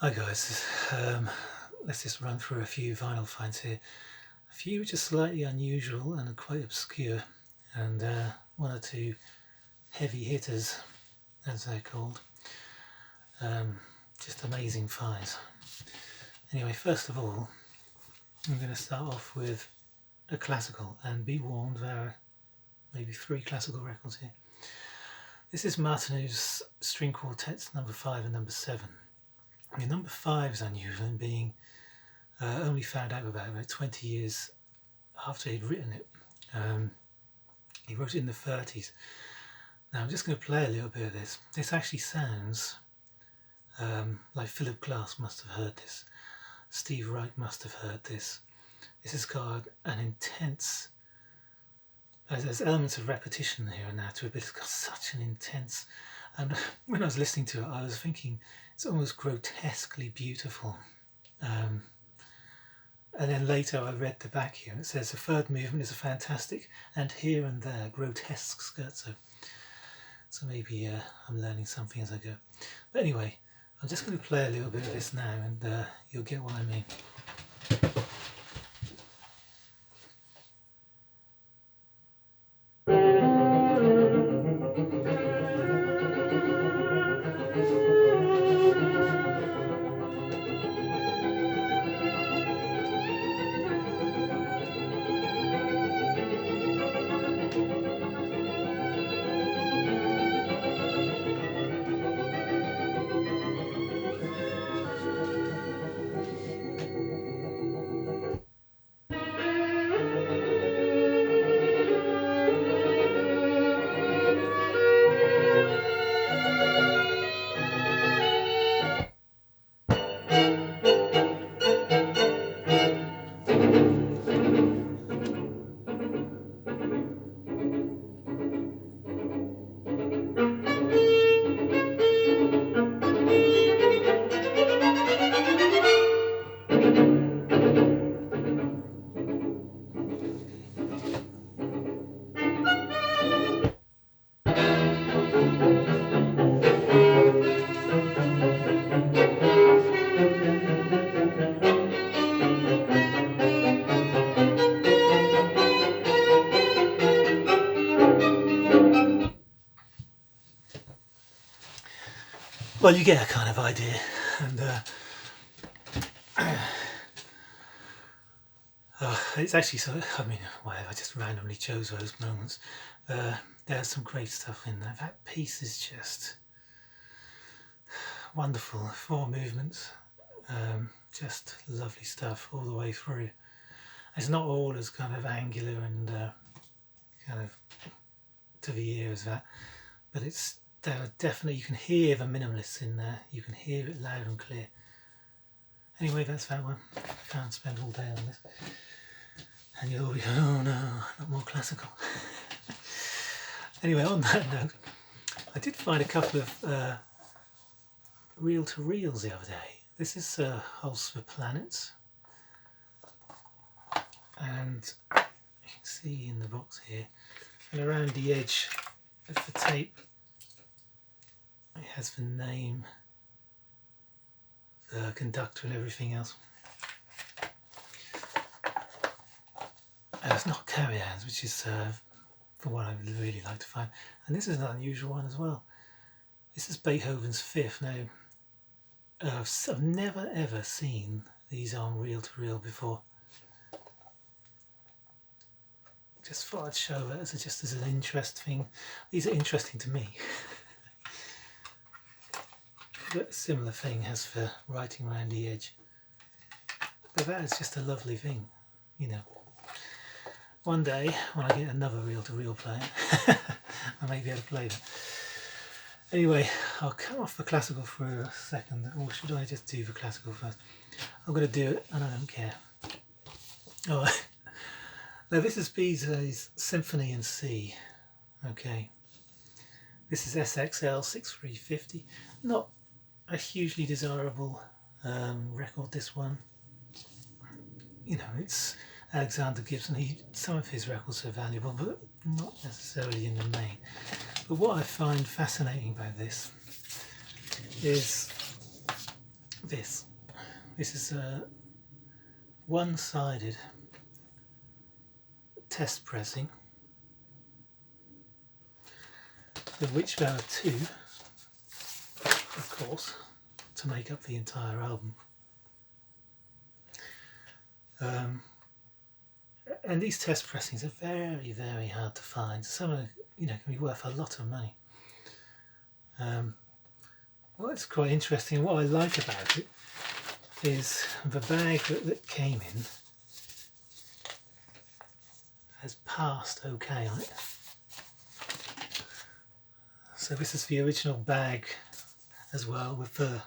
Hi guys, let's just run through a few vinyl finds here. A few which are slightly unusual and quite obscure, and one or two heavy hitters, as they're called. Just amazing finds. Anyway, first of all, I'm going to start off with a classical, and be warned, there are maybe 3 classical records here. This is Martineau's String Quartets number 5 and number 7. I mean, number 5 is unusual in being only found out about 20 years after he'd written it. He wrote it in the 30s. Now I'm just going to play a little bit of this. This actually sounds like Philip Glass must have heard this. Steve Reich must have heard this. This has got an intense, there's elements of repetition here and there to it, but it's got such an intense, and when I was listening to it I was thinking it's almost grotesquely beautiful. And then later I read the back here and it says the third movement is a fantastic and here and there grotesque scherzo. So maybe I'm learning something as I go. But anyway, I'm just going to play a little bit of this now and you'll get what I mean. Well, you get a kind of idea, and it's actually so, I mean, whatever, I just randomly chose those moments. There's some great stuff in there. That piece is just wonderful. 4 movements, just lovely stuff all the way through. It's not all as kind of angular and kind of to the ear as that, but there are definitely, you can hear the minimalists in there, you can hear it loud and clear. Anyway, that's that one. I can't spend all day on this. And you'll all be going, oh no, not more classical. Anyway, on that note, I did find a couple of reel-to-reels the other day. This is Pulse for Planets. And you can see in the box here, and around the edge of the tape, it has the name, the conductor and everything else. It's not carry-ons, which is the one I would really like to find. And this is an unusual one as well. This is Beethoven's Fifth. Now, I've never ever seen these on reel-to-reel before. Just thought I'd show it just as an interesting. These are interesting to me. But a similar thing has for writing around the edge. But that is just a lovely thing, you know. One day, when I get another reel-to-reel player, I may be able to play them. Anyway, I'll come off the classical for a second, or should I just do the classical first? I'm going to do it, and I don't care. Alright. Now this is Bizet's Symphony in C. Okay. This is SXL 6350. Not a hugely desirable record, this one. You know, it's Alexander Gibson. Some of his records are valuable, but not necessarily in the main. But what I find fascinating about this is this. This is a one-sided test pressing, of which there are two, of course, to make up the entire album. And these test pressings are very, very hard to find. Some are, can be worth a lot of money. What's quite interesting, what I like about it, is the bag that came in has passed OK on it. So this is the original bag as well, with the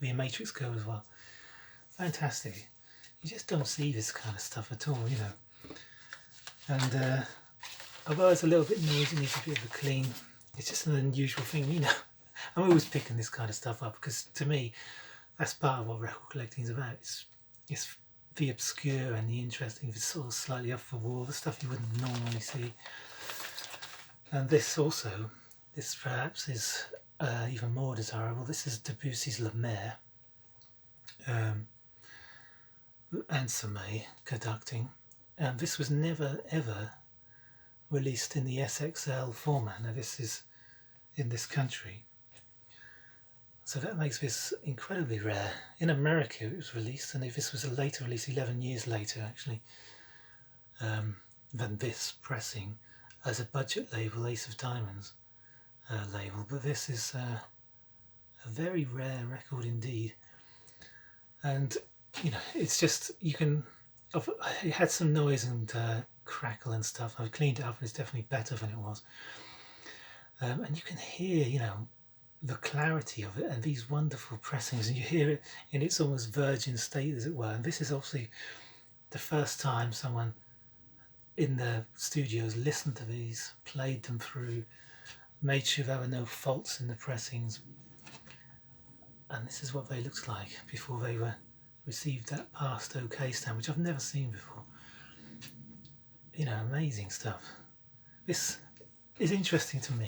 matrix code as well. Fantastic. You just don't see this kind of stuff at all, And although it's a little bit noisy, needs a bit of a clean, it's just an unusual thing, I'm always picking this kind of stuff up because to me, that's part of what record collecting is about. It's the obscure and the interesting, the sort of slightly off the wall, the stuff you wouldn't normally see. And this perhaps is even more desirable. This is Debussy's La Mer, and Sommeil conducting. And this was never ever released in the SXL format. Now this is in this country. So that makes this incredibly rare. In America it was released, and if this was a later release, 11 years later actually, than this pressing, as a budget label, Ace of Diamonds label. But this is a very rare record indeed. And, it's just, it had some noise and crackle and stuff. I've cleaned it up and it's definitely better than it was. And you can hear, the clarity of it and these wonderful pressings, and you hear it in its almost virgin state, as it were. And this is obviously the first time someone in the studios listened to these, played them through, made sure there were no faults in the pressings. And this is what they looked like before they received that passed OK stamp, which I've never seen before. Amazing stuff. This is interesting to me.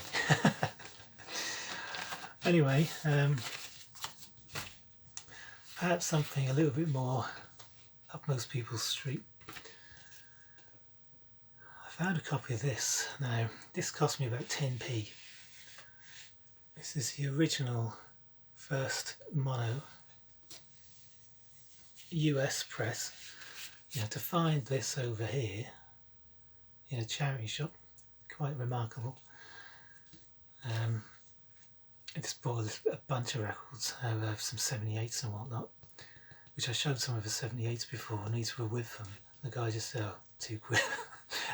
Anyway, perhaps something a little bit more up most people's street. I found a copy of this. Now, this cost me about 10p. This is the original first mono US press. To find this over here in a charity shop, quite remarkable. I just bought a bunch of records, some 78s and whatnot, which I showed some of the 78s before, and these were with them. The guy just said, £2.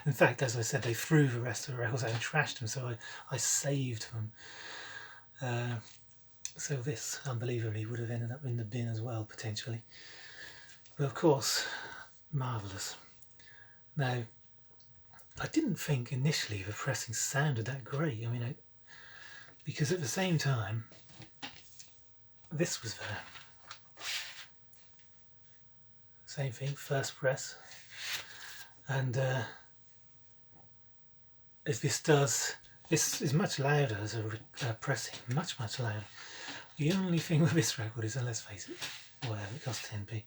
In fact, as I said, they threw the rest of the records out and trashed them, so I saved them. So this, unbelievably, would have ended up in the bin as well, potentially. But of course, marvellous. Now, I didn't think initially the pressing sounded that great. Because at the same time, this was there. Same thing, first press. And as this is much louder as a pressing, much louder. The only thing with this record is, and let's face it, whatever, it costs 10p.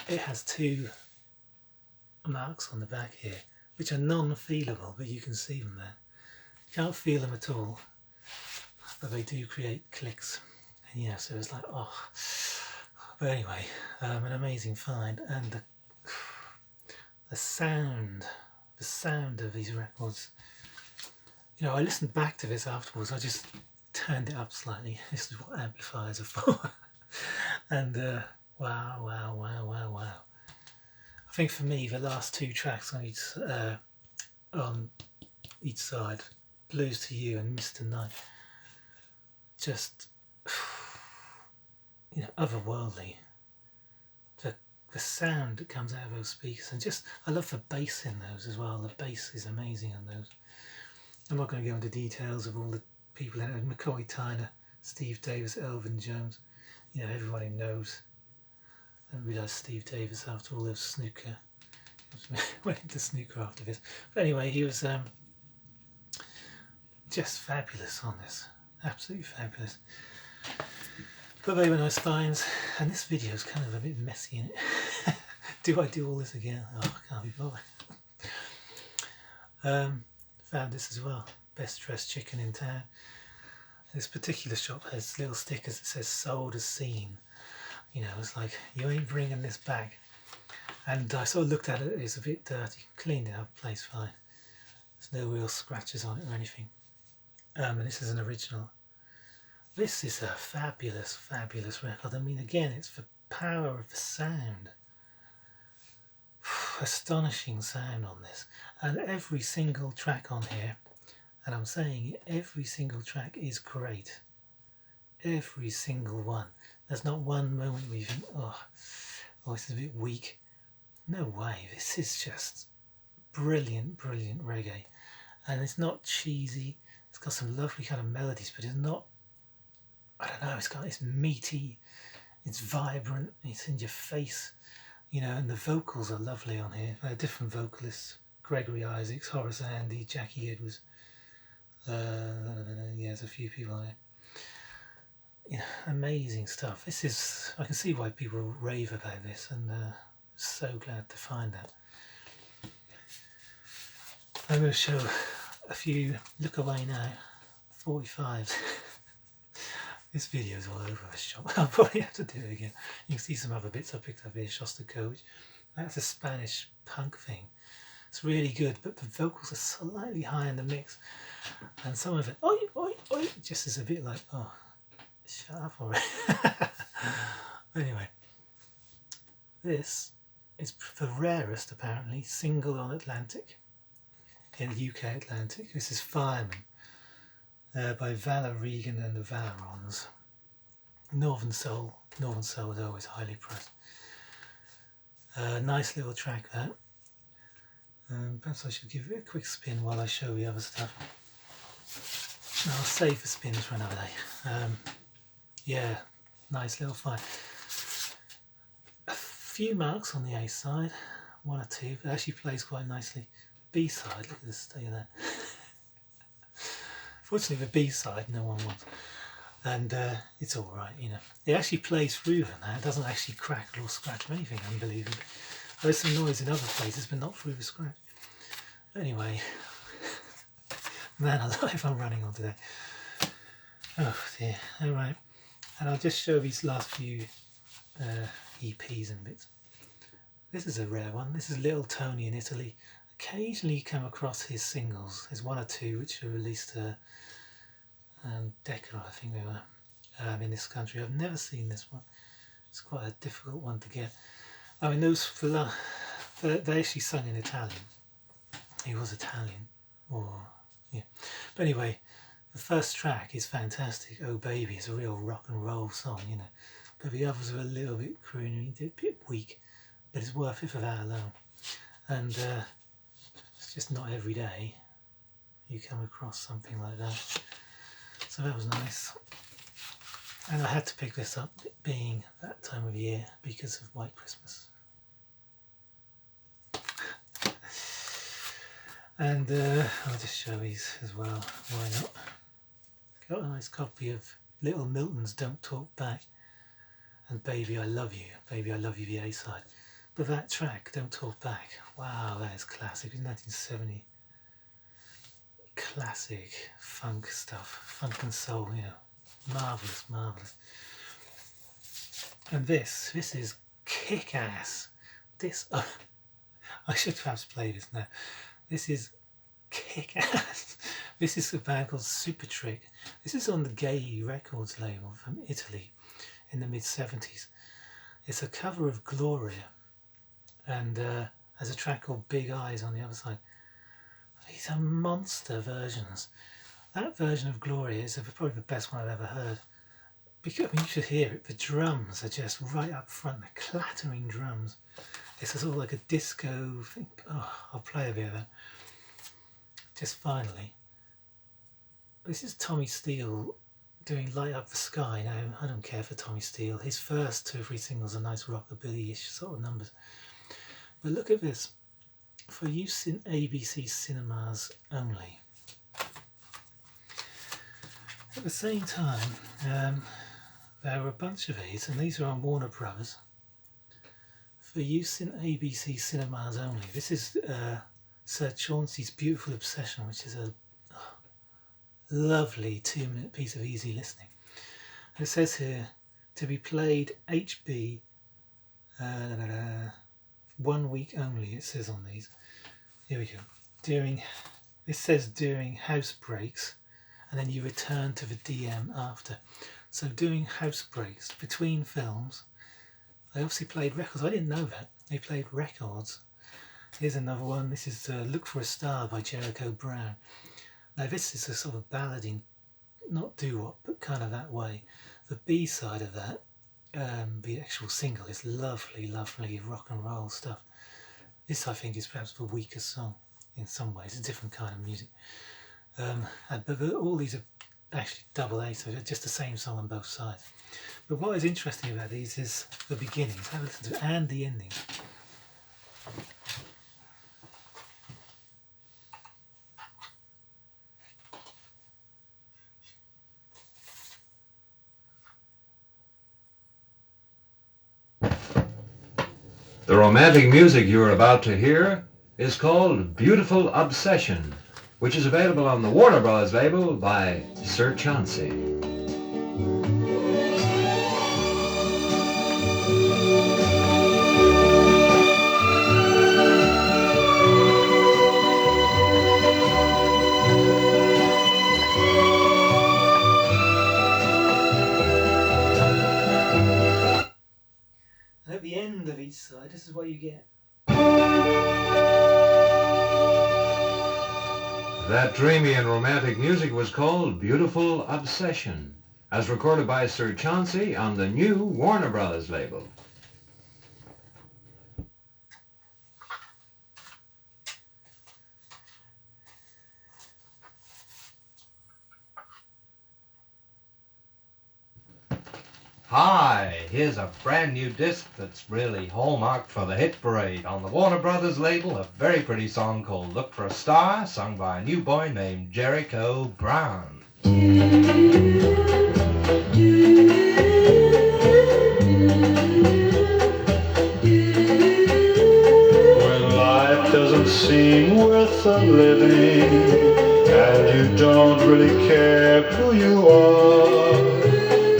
It has two marks on the back here, which are non-feelable, but you can see them there. Can't feel them at all, but they do create clicks, and so it's like, oh. But anyway, an amazing find, and the sound of these records. I listened back to this afterwards. I just turned it up slightly. This is what amplifiers are for. And wow. I think for me, the last two tracks on each side, Blues to You and Mr. Night, just otherworldly. The sound that comes out of those speakers, and just I love the bass in those as well. The bass is amazing on those. I'm not going to go into details of all the people in it. McCoy Tyner, Steve Davis, Elvin Jones. Everybody knows. I didn't realise Steve Davis, after all those snooker, went into snooker after this. But anyway, he was just fabulous on this. absolutely fabulous. But they were nice finds, and this video is kind of a bit messy in it. Do I do all this again? Oh, I can't be bothered. Found this as well, best dressed chicken in town. This particular shop has little stickers that says sold as seen. You know, it's like, you ain't bringing this back. And I sort of looked at it, it's a bit dirty, cleaned it up, plays fine. There's no real scratches on it or anything. And this is an original. This is a fabulous, fabulous record. I mean, again, it's the power of the sound. Astonishing sound on this. And every single track on here, and I'm saying it, every single track is great. Every single one. There's not one moment where you think, oh, this is a bit weak. No way, this is just brilliant, brilliant reggae. And it's not cheesy, it's got some lovely kind of melodies, but it's not, I don't know, it's meaty, it's vibrant, it's in your face, you know, and the vocals are lovely on here. They're different vocalists, Gregory Isaacs, Horace Andy, Jackie Edwards, yeah, there's a few people on here. You know, amazing stuff. This is, I can see why people rave about this, and so glad to find that. I'm going to show a few, look away now, 45s. This video is all over the shop. I'll probably have to do it again. You can see some other bits I picked up here, Shostakovich. That's a Spanish punk thing. It's really good, but the vocals are slightly high in the mix. And some of it, oi, oi, oi, just is a bit like, oh, shut up already. Anyway, this is the rarest, apparently, single on Atlantic, in the UK Atlantic. This is Fireman, by Valor Regan and the Valorons. Northern Soul is always highly priced. Nice little track, that. Perhaps I should give it a quick spin while I show the other stuff. I'll save the spins for another day. Yeah, nice little find. A few marks on the A side, one or two, but it actually plays quite nicely. B side, look at the state of that. Fortunately, the B side no one wants, and it's all right, you know. It actually plays through them now. It doesn't actually crackle or scratch or anything, unbelievably. There's some noise in other places, but not through the scratch. Anyway, man alive, I'm running on today. Oh dear. All right, and I'll just show these last few EPs and bits. This is a rare one. This is Little Tony in Italy. Occasionally you come across his singles. There's one or two which are released Decca, I think they were, in this country. I've never seen this one. It's quite a difficult one to get. I mean, those they actually sung in Italian. He was Italian, or yeah. But anyway, the first track is fantastic. Oh Baby, it's a real rock and roll song, you know. But the others are a little bit croonery, a bit weak, but it's worth it for that alone. And it's just not every day you come across something like that. So that was nice. And I had to pick this up, being that time of year, because of White Christmas. And I'll just show these as well, why not? Got a nice copy of Little Milton's Don't Talk Back, and Baby I Love You, the A-side. But that track, Don't Talk Back, wow, that is classic. It's 1970. Classic funk stuff, funk and soul, you know. Marvellous, marvellous. And this is kick-ass. This, oh, I should perhaps play this now. This is kick-ass. This is a band called Super Trick. This is on the Gay Records label from Italy in the mid-70s. It's a cover of Gloria, and there's a track called Big Eyes on the other side. These are monster versions. That version of Gloria is probably the best one I've ever heard. Because, I mean, you should hear it. The drums are just right up front, the clattering drums. It's a sort of like a disco thing. Oh, I'll play a bit of that. Just finally, this is Tommy Steele doing Light Up the Sky. Now, I don't care for Tommy Steele. His first 2 or 3 singles are nice rockabilly-ish sort of numbers. But look at this. For use in ABC cinemas only. At the same time, there were a bunch of these, and these are on Warner Brothers for use in ABC cinemas only. This is Sir Chauncey's Beautiful Obsession, which is a lovely 2-minute piece of easy listening. And it says here, to be played HB 1 week only, it says on these. Here we go. This says during house breaks, and then you return to the DM after. So doing house breaks between films, they obviously played records. I didn't know that. They played records. Here's another one. This is Look for a Star by Jericho Brown. Now this is a sort of ballading, not doo-wop, but kind of that way. The B side of that, the actual single, is lovely, lovely rock and roll stuff. This I think is perhaps the weaker song in some ways. It's a different kind of music. But all these are actually double A, so they're just the same song on both sides. But what is interesting about these is the beginnings. Have a listen to it, and the ending. The romantic music you are about to hear is called Beautiful Obsession, which is available on the Warner Bros. Label by Sir Chauncey. And at the end of each side, this is what you get. That dreamy and romantic music was called Beautiful Obsession, as recorded by Sir Chauncey on the new Warner Bros. Label. Hi, here's a brand new disc that's really hallmarked for the hit parade. On the Warner Brothers label, a very pretty song called Look for a Star, sung by a new boy named Jericho Brown. When life doesn't seem worth the living, and you don't really care who you are,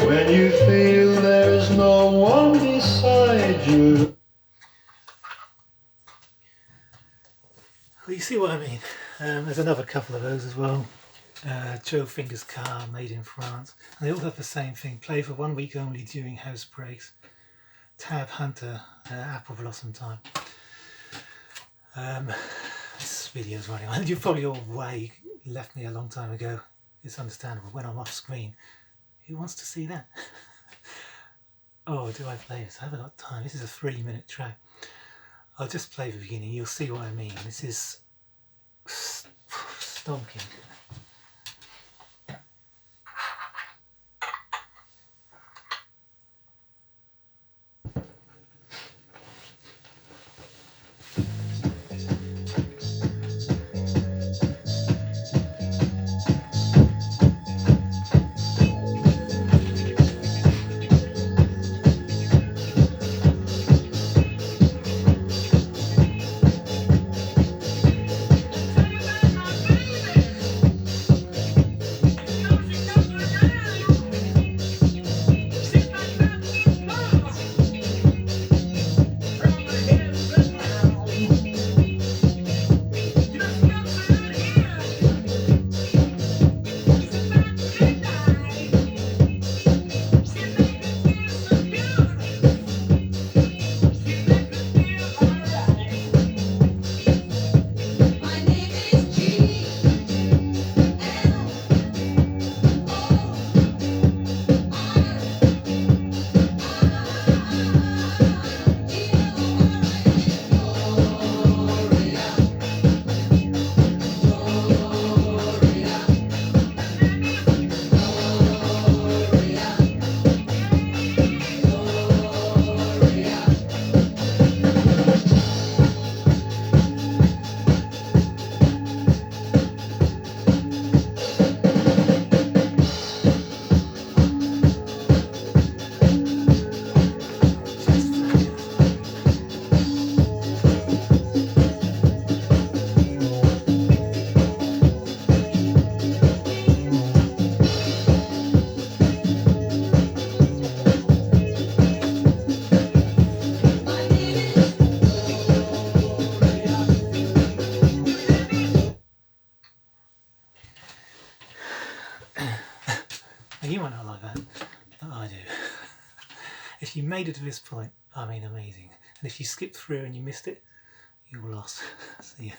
when you feel there's no one beside you. Well, you see what I mean. There's another couple of those as well. Joe Finger's Car, Made in France. And they all have the same thing. Play for 1 week only during house breaks. Tab Hunter, Apple Blossom Time. This video's running on. You're probably all way left me a long time ago. It's understandable. When I'm off screen, who wants to see that? Oh, do I play this? I haven't got time. This is a 3-minute track. I'll just play the beginning. You'll see what I mean. This is stonking. Now, you might not like that, but I do. If you made it to this point, I mean amazing. And if you skipped through and you missed it, you're lost. See ya.